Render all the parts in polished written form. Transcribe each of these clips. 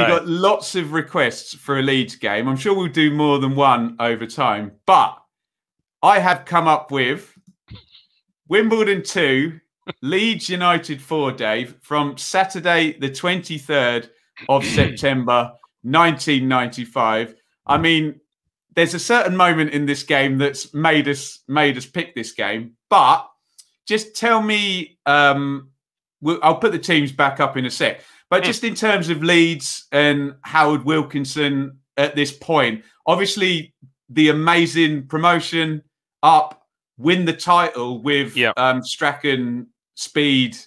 We got lots of requests for a Leeds game. I'm sure we'll do more than one over time. But I have come up with Wimbledon 2, Leeds United 4, Dave, from Saturday the 23rd of September 1995. I mean, there's a certain moment in this game that's made us pick this game. But just tell me, I'll put the teams back up in a sec. But just in terms of Leeds and Howard Wilkinson at this point, obviously the amazing promotion up, win the title with Strachan, Speed,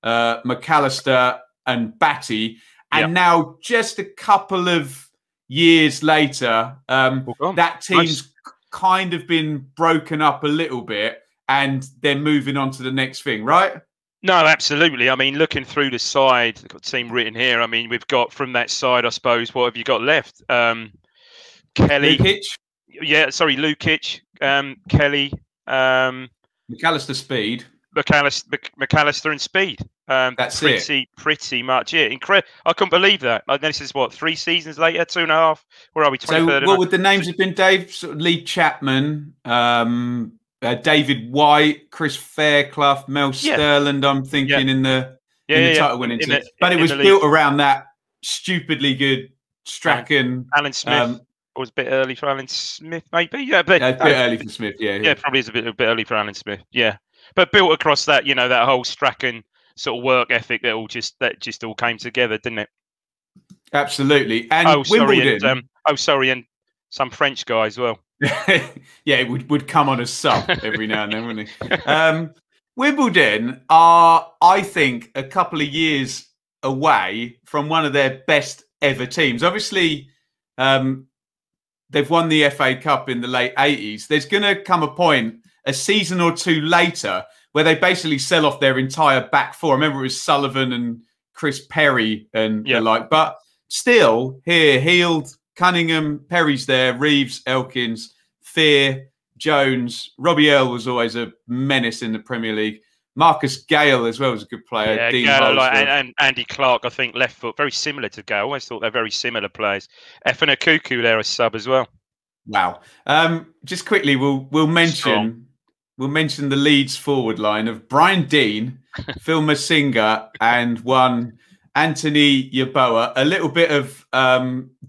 McAllister and Batty. And now just a couple of years later, that team's kind of been broken up a little bit and they're moving on to the next thing, right? No, absolutely. I mean, looking through the side, I've got team written here. I mean, we've got from that side, I suppose, what have you got left? Kelly. Lukic? Yeah, sorry, Lukic, Kelly. McAllister, Speed. McAllister and Speed. That's pretty much it. I couldn't believe that. This is what, 3 seasons later, 2.5. Where are we? 23rd. So what would the names have been, Dave? Sort of Lee Chapman, David White, Chris Fairclough, Mel Sterland. I'm thinking in the title winning team, but it was built around that stupidly good Strachan. Alan Smith was a bit early for Alan Smith, maybe. Yeah, but a bit early for Smith. Yeah, probably is a bit early for Alan Smith. Yeah, but built across that, that whole Strachan sort of work ethic that just all came together, didn't it? Absolutely. And Wimbledon. And some French guy as well. Yeah, it would come on as sub every now and then, wouldn't it? Wimbledon are, I think, a couple of years away from one of their best ever teams. Obviously, they've won the FA Cup in the late 80s. There's going to come a point, a season or two later, where they basically sell off their entire back four. I remember it was Sullivan and Chris Perry and the like. But still, here, Heald, Cunningham, Perry's there, Reeves, Elkins, Fear, Jones. Robbie Earle was always a menace in the Premier League. Marcus Gale as well was a good player. Yeah, Dean Gale, and Andy Clark, I think, left foot, very similar to Gale. I always thought they're very similar players. Efena Kuku there as sub as well. Wow. Just quickly, we'll mention the Leeds forward line of Brian Dean, Phil Masinga, and one Anthony Yeboah. A little bit of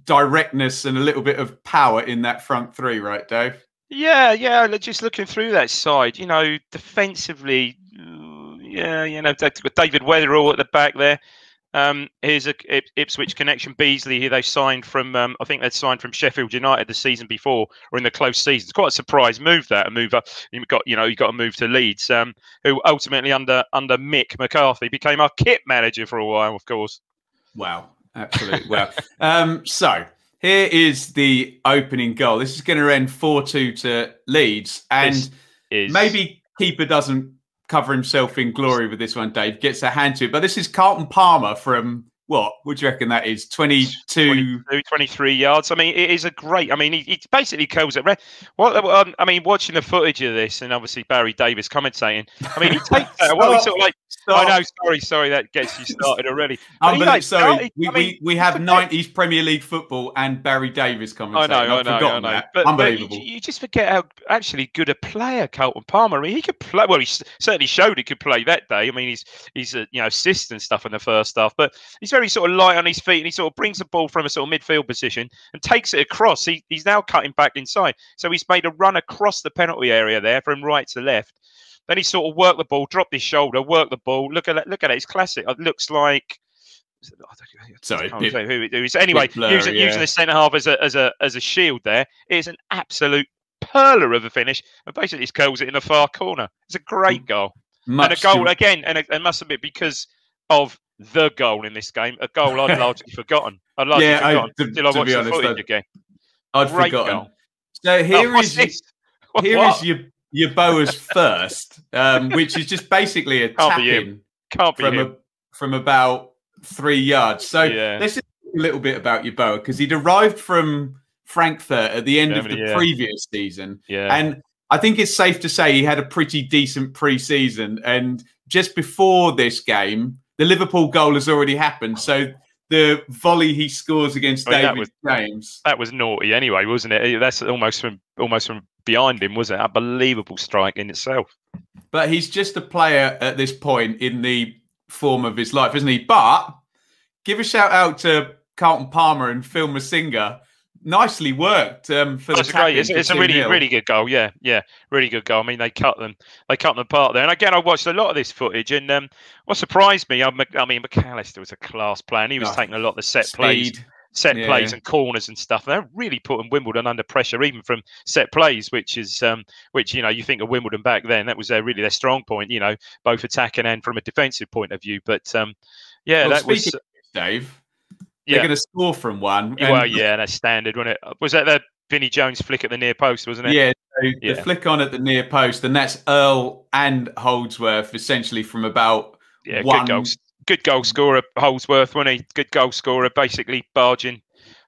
directness and a little bit of power in that front three, right, Dave? Yeah. Just looking through that side, defensively, David Weatherall at the back there. Here's a Ipswich connection. Beasley, who they signed from, I think they'd signed from Sheffield United the season before, or in the close season. It's quite a surprise move, that, a move up. You got to move to Leeds, who ultimately under Mick McCarthy became our kit manager for a while, of course. Wow, absolutely. Wow. So here is the opening goal. This is going to end 4-2 to Leeds, and maybe keeper doesn't cover himself in glory with this one, Dave. Gets a hand to it. But this is Carlton Palmer from, what would you reckon that is? 23 yards. I mean, it is a great... I mean, he basically curls it. I mean, watching the footage of this, and obviously Barry Davis commentating, I mean, he takes that... Well, sort of like... I know, sorry, that gets you started already. Sorry, we have 90s Premier League football and Barry Davis commentating. I know. But, unbelievable. But you just forget how actually good a player Carlton Palmer. I mean, he could play... Well, he certainly showed he could play that day. I mean, he's assist and stuff in the first half, but he's very sort of light on his feet, and he sort of brings the ball from a sort of midfield position and takes it across. He's now cutting back inside. So he's made a run across the penalty area there from right to left. Then he sort of worked the ball, dropped his shoulder, worked the ball. Look at it. It's classic. It looks like... Sorry. I can't say who it is. Anyway, using the centre half as a shield there. It's an absolute perler of a finish. And basically just curls it in the far corner. It's a great goal. And a goal, again, and I must admit, because of the goal in this game, a goal I'd largely forgotten. I'd largely forgotten until I watched the footage again. I'd forgotten. Goal. So here is Yeboah's first, which is just basically a tap-in from about 3 yards. So let's just talk a little bit about Yeboah, because he'd arrived from Frankfurt at the end of the previous season. And I think it's safe to say he had a pretty decent pre-season. And just before this game, the Liverpool goal has already happened. So the volley he scores against David James. That was naughty anyway, wasn't it? That's almost from behind him, was it? Unbelievable strike in itself. But he's just a player at this point in the form of his life, isn't he? But give a shout out to Carlton Palmer and Phil Masinga. Nicely worked for the tackling. It's a really good goal. Yeah, really good goal. I mean, they cut them apart there. And again, I watched a lot of this footage, and what surprised me, I mean, McAllister was a class player, and he was taking a lot of the set plays and corners and stuff. They're really putting Wimbledon under pressure, even from set plays, which you think of Wimbledon back then. That was really their strong point. Both attacking and from a defensive point of view. But Dave. They're going to score from one. Well, that's standard, wasn't it? Was that the Vinnie Jones flick at the near post, wasn't it? Yeah, the flick on at the near post, and that's Earl and Holdsworth essentially from about one. Good goal scorer, Holdsworth, wasn't he? Good goal scorer, basically barging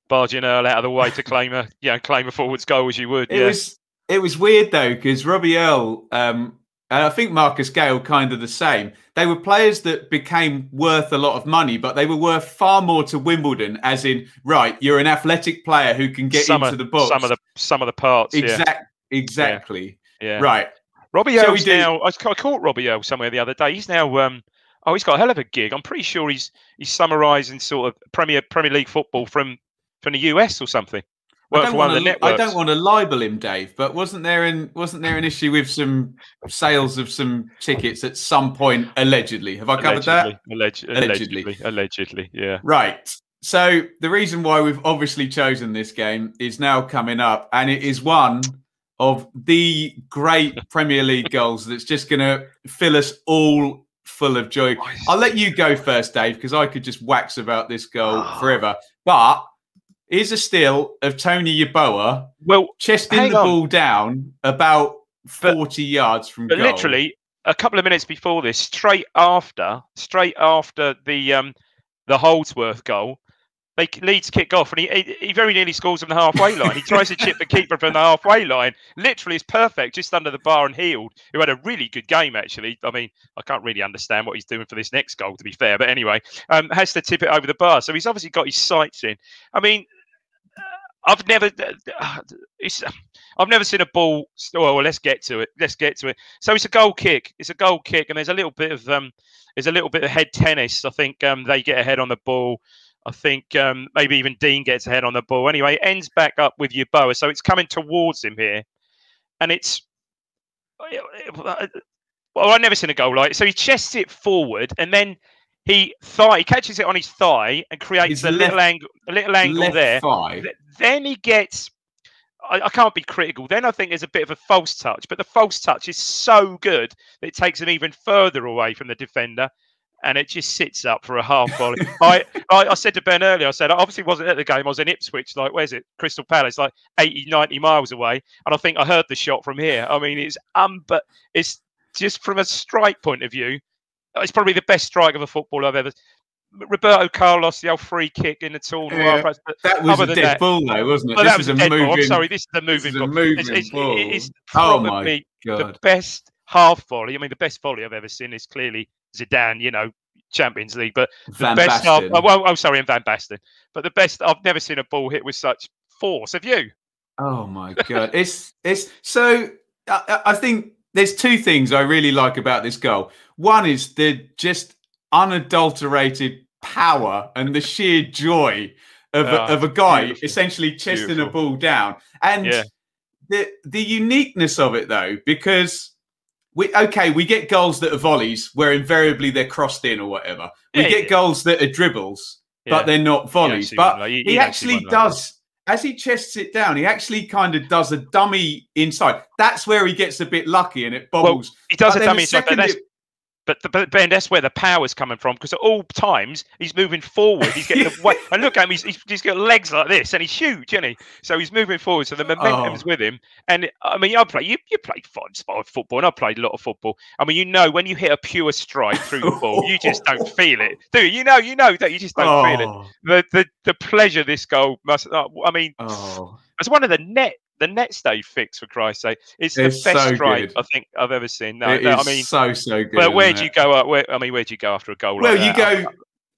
Earl out of the way to claim a forwards goal as you would. It was weird though, because Robbie Earl, and I think Marcus Gale kind of the same. They were players that became worth a lot of money, but they were worth far more to Wimbledon. As in, right, you're an athletic player who can get into the box. Some of the parts. Exactly. Yeah. Right. Robbie Earl's now. I caught Robbie Earl somewhere the other day. He's now. He's got a hell of a gig. I'm pretty sure he's summarising sort of Premier League football from the US or something. I don't want to libel him, Dave, but wasn't there an issue with some sales of some tickets at some point, allegedly? Have I covered that? Allegedly, yeah. Right. So the reason why we've obviously chosen this game is now coming up, and it is one of the great Premier League goals that's just going to fill us all full of joy. I'll let you go first, Dave, because I could just wax about this goal forever. But here's a still of Tony Yeboah, chesting the ball down about 40 yards from goal. But literally, a couple of minutes before this, straight after the Holdsworth goal, Leeds kick off, and he very nearly scores from the halfway line. He tries to chip the keeper from the halfway line. Literally, it's perfect, just under the bar, and Heald, who had a really good game, actually. I mean, I can't really understand what he's doing for this next goal, to be fair. But anyway, has to tip it over the bar. So he's obviously got his sights in. I mean, I've never seen a ball. Well, let's get to it. So it's a goal kick. And there's a little bit of head tennis. I think they get ahead on the ball. I think maybe even Dean gets ahead on the ball. Anyway, it ends back up with Yeboah. So it's coming towards him here, and it's. Well, I've never seen a goal like it. So he chests it forward, and then he catches it on his thigh and creates a little angle there. Thigh. Then he gets. I can't be critical. Then I think there's a bit of a false touch, but the false touch is so good that it takes him even further away from the defender, and it just sits up for a half volley. I said to Ben earlier, I said I obviously wasn't at the game. I was in Ipswich, like where's it? Crystal Palace, like 80, 90 miles away, and I think I heard the shot from here. I mean, but it's just from a strike point of view. It's probably the best strike of a football I've ever. Roberto Carlos, the old free kick in the tournament. Yeah, that was a dead ball, though, wasn't it? Well, this is a moving ball. I'm sorry, this is a moving ball. It is probably the best half volley. I mean, the best volley I've ever seen is clearly Zidane, Champions League. But the best half. And Van Basten. But the best. I've never seen a ball hit with such force. Have you? Oh my God! It's so. I think there's two things I really like about this goal. One is the just unadulterated power and the sheer joy of a guy beautiful. Essentially chesting a ball down, and the uniqueness of it though, because we get goals that are volleys where invariably they're crossed in or whatever. We get goals that are dribbles, but they're not volleys. But he actually does. As he chests it down, he actually kind of does a dummy inside. That's where he gets a bit lucky and it bobbles. Well, he does a dummy inside, but Ben, that's where the power's coming from, because at all times he's moving forward. He's getting away, and look at him. He's got legs like this, and he's huge, isn't he? So he's moving forward. So the momentum's with him. And I mean, you played 5-spot football, and I played a lot of football. I mean, when you hit a pure strike through the ball, you just don't feel it, do you? You know that you just don't feel it. The pleasure this goal must. I mean, it's one of the net stay fix, for Christ's sake. It's the best strike I think I've ever seen. I mean, so good. But where'd you go? Where'd you go after a goal? Well, like that?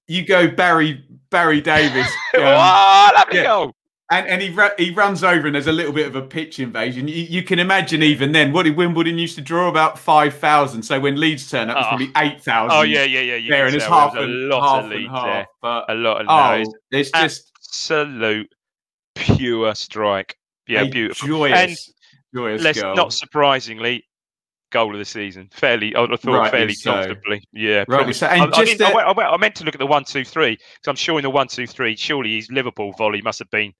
you go Barry Davis. Oh, lovely goal. And he runs over and there's a little bit of a pitch invasion. You can imagine even then, what did Wimbledon used to draw? About 5,000. So when Leeds turn up, it's probably 8,000. Oh, yeah. There, and it's half and half. But, a lot of noise. It's just absolute pure strike. Yeah, beautiful. Joyous goal. Not surprisingly, goal of the season. Fairly comfortably. Yeah, right. So, and I meant to look at the 1-2-3 because I'm sure in the 1-2-3, surely his Liverpool volley must have been.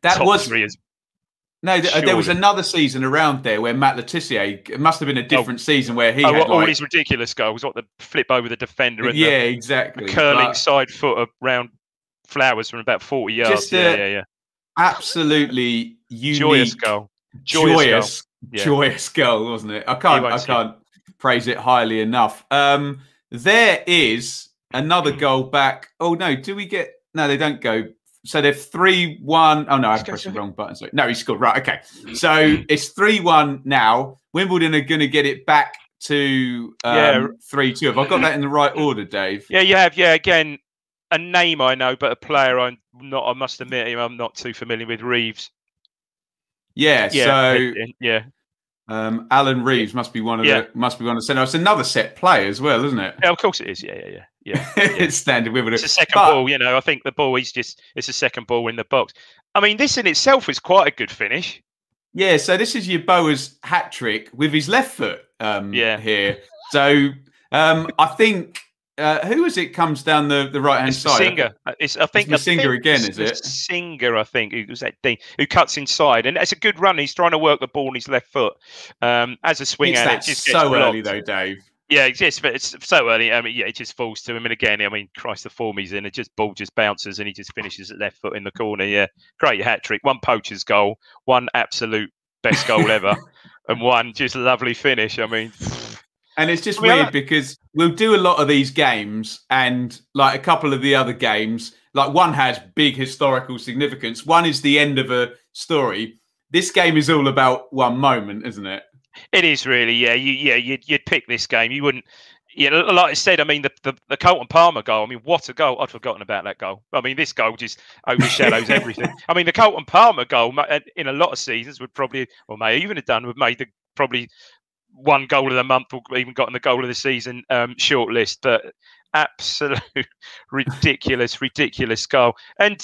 There was another season around there where Matt Letizia, it must have been a different season where he had all these ridiculous goals, the flip over the defender and exactly. The curling side foot around flowers from about 40 yards. Absolutely unique, joyous goal. Joyous goal, wasn't it? I can't praise it highly enough. There is another goal back. Oh no, they don't go. So they're 3-1. Oh no, I pressed the wrong button. Sorry. No, he scored. Right, okay. So it's 3-1 now. Wimbledon are going to get it back to 3-2. Have I got that in the right order, Dave? Yeah, you have. Yeah, again, a name I know, but a player I'm not. I must admit, I'm not too familiar with. Reeves. Alan Reeves must be one of the centre. It's another set play as well, isn't it? Yeah, of course it is. Yeah. It's standard Wimbledon. It's a second ball. I think the ball it's a second ball in the box. I mean, this in itself is quite a good finish. Yeah. So this is your Boa's hat trick with his left foot. Here. So I think. Who is it comes down the right-hand side? Singer. I think Singer again, is it? Singer, I think. It was that Dean who cuts inside. And it's a good run. He's trying to work the ball on his left foot. As a swing at it just gets so blocked. Early, though, Dave. Yeah, but it's so early. I mean, it just falls to him. And again, Christ, the form he's in, ball just bounces and he just finishes at left foot in the corner. Yeah, great hat-trick. One poacher's goal, one absolute best goal ever, and one just lovely finish. I mean... And it's just weird because we'll do a lot of these games and like a couple of the other games, like one has big historical significance. One is the end of a story. This game is all about one moment, isn't it? It is really, yeah. You'd pick this game. You wouldn't, like I said, the Colton Palmer goal, what a goal. I'd forgotten about that goal. This goal just overshadows everything. the Colton Palmer goal in a lot of seasons would probably, or may even have done, would have made probably one goal of the month or even gotten the goal of the season short list, but absolute ridiculous goal. And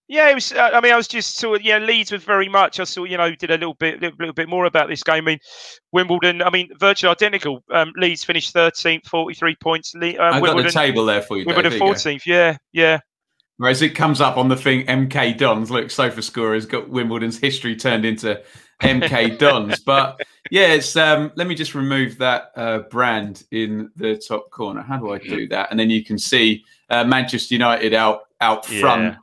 it was. I was just sort of Leeds was very much. I saw did a little bit more about this game. Wimbledon. Virtually identical. Leeds finished 13th, 43 points. I got the table there for you. Wimbledon 14th. Yeah. Whereas it comes up on the thing, MK Dons. Look, SofaScore's got Wimbledon's history turned into MK Dons. But yeah, it's let me just remove that brand in the top corner. How do I do that? And then you can see Manchester United out front.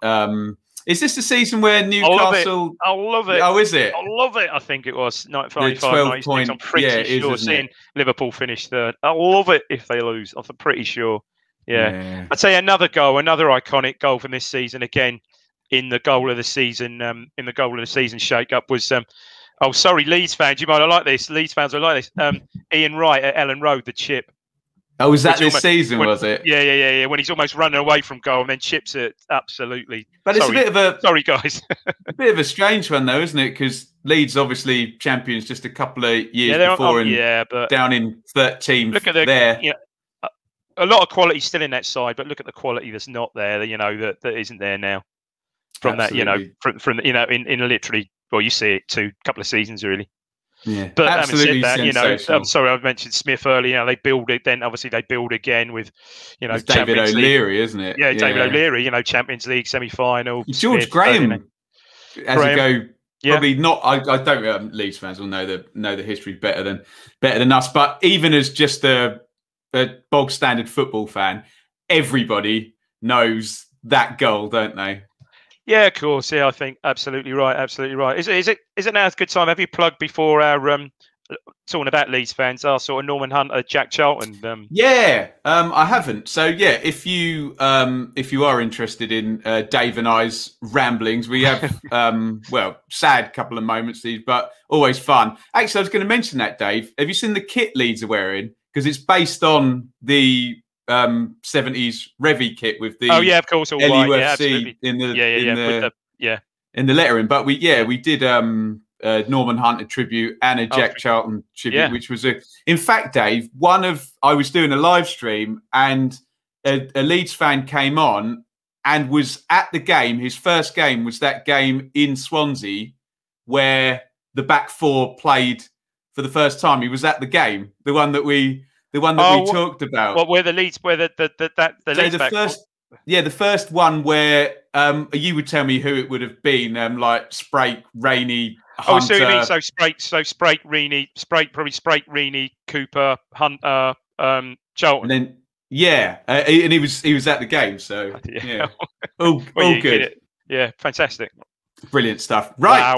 Is this the season where Newcastle? I love it. Oh, is it? I love it. I think it was 95, 96. I'm pretty sure. Seeing Liverpool finish third. I love it if they lose. I'm pretty sure. Yeah. I'd say another iconic goal from this season again in the goal of the season shake-up was Leeds fans, you might have liked this. Leeds fans will like this. Iain Wright at Ellen Road, the chip. Oh, was that this season, was it? Yeah. When he's almost running away from goal and then chips it absolutely. But it's a bit of a... Sorry, guys. a bit of a strange one, though, isn't it? Because Leeds obviously champions just a couple of years before but down in 13th. Look at there. A lot of quality still in that side, but look at the quality that's not there, that isn't there now. From absolutely. From in literally, well, you see it a couple of seasons, really. Yeah, but having said that, I'm sorry, I mentioned Smith earlier. They build it, then obviously they build again with, it's David O'Leary, isn't it? Yeah, David O'Leary. Champions League semi-final. George Smith, Graham, probably not. I don't. Leeds fans will know the history better than us. But even as just a bog standard football fan, everybody knows that goal, don't they? Yeah, of course. Yeah, I think absolutely right. Is it now a good time? Have you plugged before our talking about Leeds fans? Our sort of Norman Hunter, Jack Charlton. I haven't. So yeah, if you are interested in Dave and I's ramblings, we have sad couple of moments these, but always fun. Actually, I was going to mention that, Dave. Have you seen the kit Leeds are wearing? Because it's based on the 70s Revy kit with the oh yeah, of course, all white, yeah, LUFC in the yeah, in the lettering. But we did Norman Hunter tribute and a Jack Charlton tribute, which was in fact, Dave, I was doing a live stream and a Leeds fan came on and was at the game. His first game was that game in Swansea where the back four played for the first time. He was at the game, the one that we talked about. Well, where the Leeds, where the Leeds back first, the first one where you would tell me who it would have been, like Sprake, Rainey, Hunter. Oh, so you mean Sprake, Rainey, Sprake, Rainey, Cooper, Hunter, Charlton. And then and he was at the game, so all good. Yeah, fantastic, brilliant stuff. Right. Wow.